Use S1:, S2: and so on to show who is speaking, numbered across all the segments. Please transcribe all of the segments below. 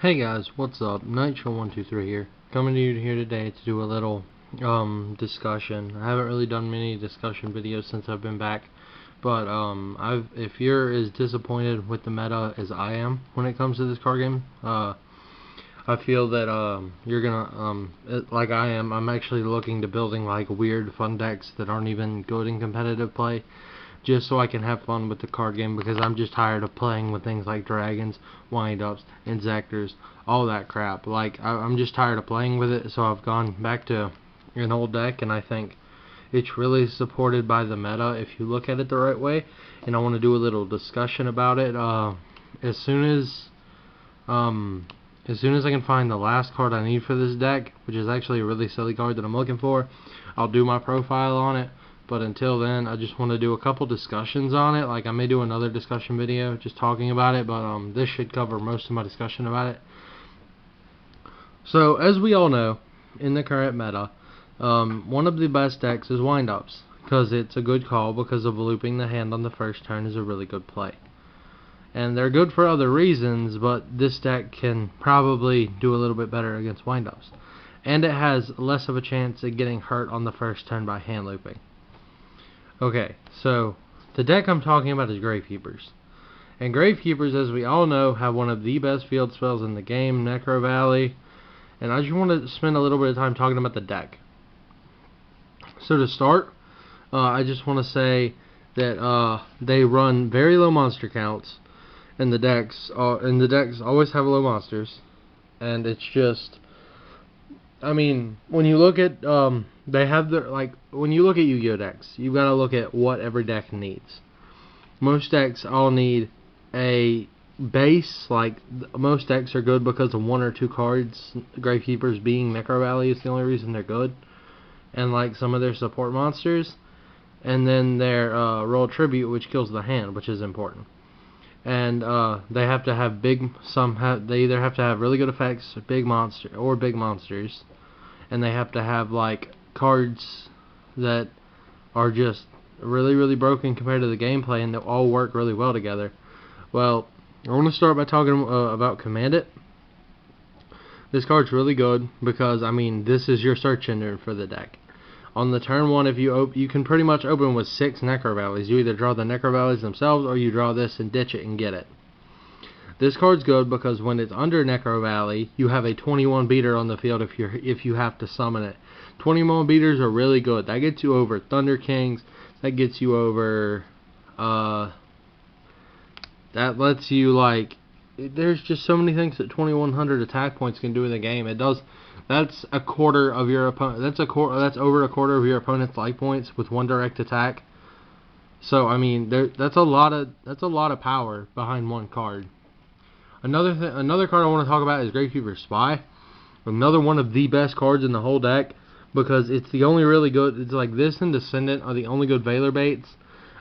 S1: Hey guys, what's up? Nitro123 here. Coming to you here today to do a little discussion. I haven't really done many discussion videos since I've been back, but if you're as disappointed with the meta as I am when it comes to this card game, I feel that you're gonna like I am. I'm actually looking to building like weird fun decks that aren't even good in competitive play, just so I can have fun with the card game, because I'm just tired of playing with things like dragons, wind-ups, injectors, all that crap. Like, I'm just tired of playing with it, so I've gone back to an old deck, and I think it's really supported by the meta if you look at it the right way, and I want to do a little discussion about it. As soon as I can find the last card I need for this deck, which is actually a really silly card that I'm looking for, I'll do my profile on it. But until then, I just want to do a couple discussions on it. Like, I may do another discussion video just talking about it, but this should cover most of my discussion about it. So, as we all know, in the current meta, one of the best decks is wind-ups, because it's a good call, because of looping the hand on the first turn is a really good play. And they're good for other reasons, but this deck can probably do a little bit better against wind-ups. And it has less of a chance of getting hurt on the first turn by hand looping. Okay, so the deck I'm talking about is Gravekeepers. And Gravekeepers, as we all know, have one of the best field spells in the game, Necro Valley. And I just want to spend a little bit of time talking about the deck. So to start, I just want to say that they run very low monster counts, and the decks always have low monsters, and it's just, I mean, when you look at they have the, like, when you look at Yu-Gi-Oh decks, you've got to look at what every deck needs. Most decks all need a base. Like, most decks are good because of one or two cards, Gravekeepers being Necro Valley is the only reason they're good, and like some of their support monsters, and then their Royal Tribute, which kills the hand, which is important. And they have to have they either have to have really good effects, big monsters, and they have to have like cards that are just really broken compared to the gameplay, and they all work really well together. Well, I want to start by talking about Command It. This card's really good because, I mean, this is your search engine for the deck. On the turn one, if you can pretty much open with 6 Necro Valleys. You either draw the Necro Valleys themselves, or you draw this and ditch it and get it. This card's good because when it's under Necro Valley, you have a 21 beater on the field if you have to summon it. 21 beaters are really good. That gets you over Thunder Kings. That gets you over that lets you, like, there's just so many things that 2100 attack points can do in the game. It does. That's a quarter of your opponent. That's over a quarter of your opponent's life points with one direct attack. So I mean, that's a lot of power behind one card. Another card I want to talk about is Gravekeeper Spy. Another one of the best cards in the whole deck, because it's the only really good. It's like this and Descendant are the only good Veiler baits.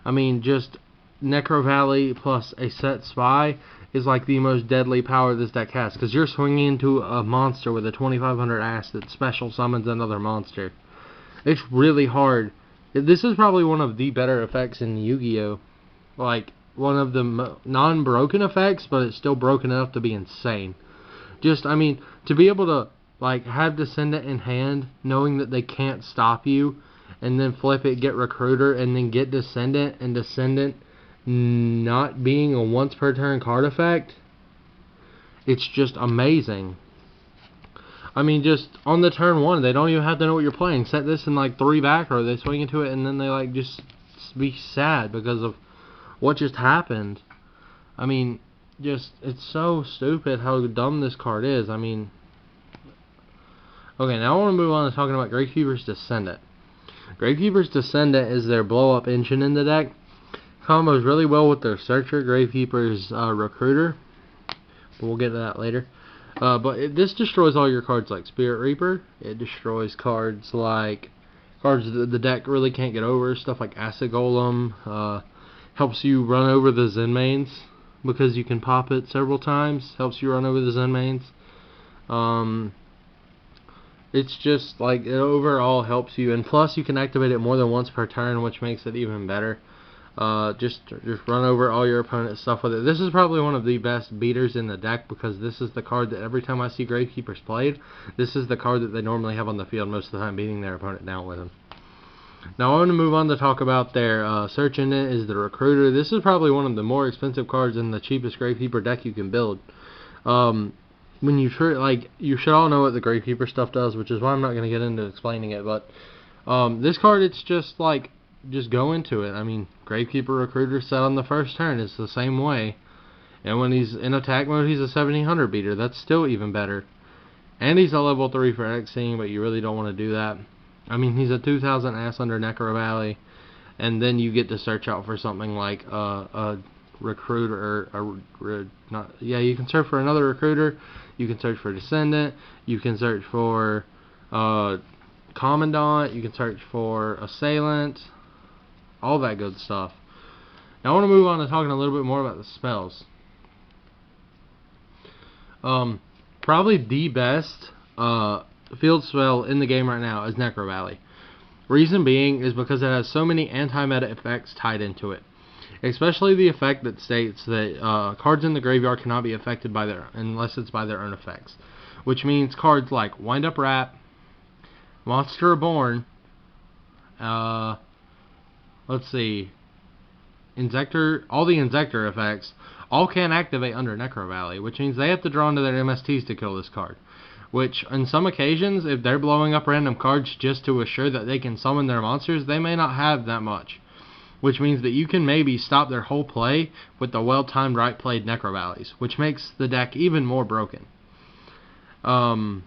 S1: I mean, just Necro Valley plus a set Spy is like the most deadly power this deck has, because you're swinging into a monster with a 2500 ass that special summons another monster. It's really hard. This is probably one of the better effects in Yu-Gi-Oh! Like, one of the non-broken effects, but it's still broken enough to be insane. Just, I mean, to be able to, like, have Descendant in hand, knowing that they can't stop you, and then flip it, get Recruiter, and then get Descendant, and Descendant not being a once per turn card effect, it's just amazing. I mean, just on the turn one, they don't even have to know what you're playing. Set this in like 3 back row, they swing into it, and then they like just be sad because of what just happened. I mean, just, it's so stupid how dumb this card is. I mean, okay, now I want to move on to talking about Gravekeepers Descendant. Gravekeepers Descendant is their blow up engine in the deck. Combos really well with their Searcher, Gravekeepers Recruiter, but we'll get to that later. This destroys all your cards like Spirit Reaper. It destroys cards like the deck really can't get over, stuff like Acid Golem. Helps you run over the Zen mains because you can pop it several times. Helps you run over the Zen mains. It's just like, it overall helps you, and plus you can activate it more than once per turn, which makes it even better. Just run over all your opponent's stuff with it. This is probably one of the best beaters in the deck, because this is the card that every time I see Gravekeepers played, this is the card that they normally have on the field most of the time, beating their opponent down with them. Now I want to move on to talk about their search engine is the Recruiter. This is probably one of the more expensive cards in the cheapest Gravekeeper deck you can build. When you you should all know what the Gravekeeper stuff does, which is why I'm not going to get into explaining it. But this card, it's just like, just go into it. I mean, Gravekeeper Recruiter set on the first turn. It's the same way. And when he's in attack mode, he's a 1700 beater. That's still even better. And he's a level 3 for Xing, but you really don't want to do that. I mean, he's a 2000 ass under Necro Valley. And then you get to search out for something like a Recruiter, you can search for another Recruiter. You can search for Descendant. You can search for Commandant. You can search for Assailant. All that good stuff. Now I want to move on to talking a little bit more about the spells. Probably the best field spell in the game right now is Necro Valley. Reason being is because it has so many anti-meta effects tied into it. Especially the effect that states that cards in the graveyard cannot be affected by unless it's by their own effects. Which means cards like Wind Up Rat, Monster Reborn, let's see, Inzector, all the Inzector effects, all can activate under Necro Valley, which means they have to draw into their MSTs to kill this card. Which, on some occasions, if they're blowing up random cards just to assure that they can summon their monsters, they may not have that much. Which means that you can maybe stop their whole play with the well-timed, right-played Necro Valleys, which makes the deck even more broken. And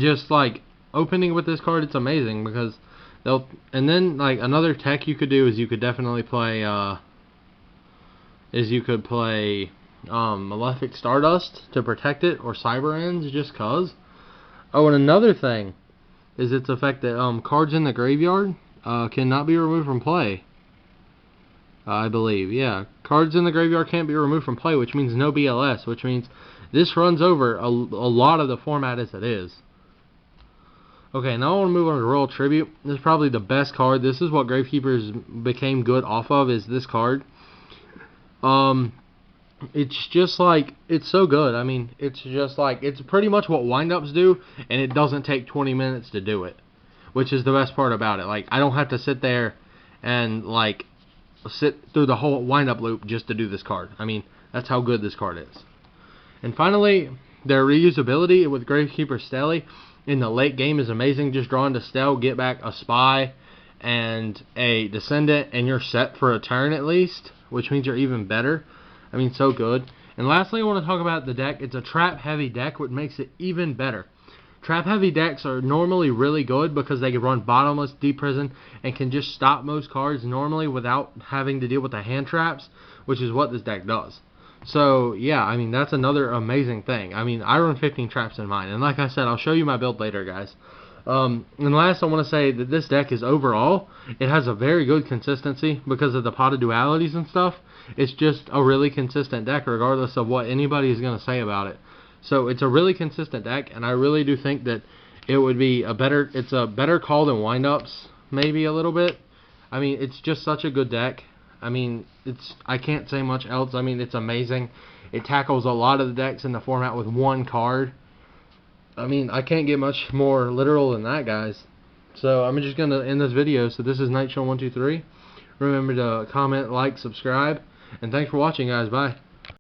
S1: just, like, opening with this card, it's amazing, because and then, like, another tech you could do is you could definitely play, Malefic Stardust to protect it, or Cyber Ends, just cause. Oh, and another thing is its effect that, cards in the graveyard, cannot be removed from play. I believe, yeah. Cards in the graveyard can't be removed from play, which means no BLS, which means this runs over a lot of the format as it is. Okay, now I want to move on to Royal Tribute. This is probably the best card. This is what Gravekeepers became good off of, is this card. It's just like, it's so good. I mean, it's just like, it's pretty much what windups do, and it doesn't take 20 minutes to do it. Which is the best part about it. Like, I don't have to sit there and, like, sit through the whole wind-up loop just to do this card. I mean, that's how good this card is. And finally, their reusability with Gravekeeper Stele in the late game is amazing. Just draw into Stele, get back a Spy and a Descendant, and you're set for a turn at least, which means you're even better. I mean, so good. And lastly, I want to talk about the deck. It's a trap-heavy deck, which makes it even better. Trap-heavy decks are normally really good because they can run Bottomless, Deep Prison, and can just stop most cards normally without having to deal with the hand traps, which is what this deck does. So, yeah, I mean, that's another amazing thing. I mean, I run 15 traps in mine, and like I said, I'll show you my build later, guys. And last, I want to say that this deck is overall, it has a very good consistency because of the potted dualities and stuff. It's just a really consistent deck regardless of what anybody is going to say about it. So it's a really consistent deck, and I really do think that it would be it's a better call than windups, maybe a little bit. I mean, it's just such a good deck. I mean, I can't say much else. I mean, it's amazing. It tackles a lot of the decks in the format with one card. I mean, I can't get much more literal than that, guys. So I'm just going to end this video. So this is Nightshow123. Remember to comment, like, subscribe, and thanks for watching, guys. Bye.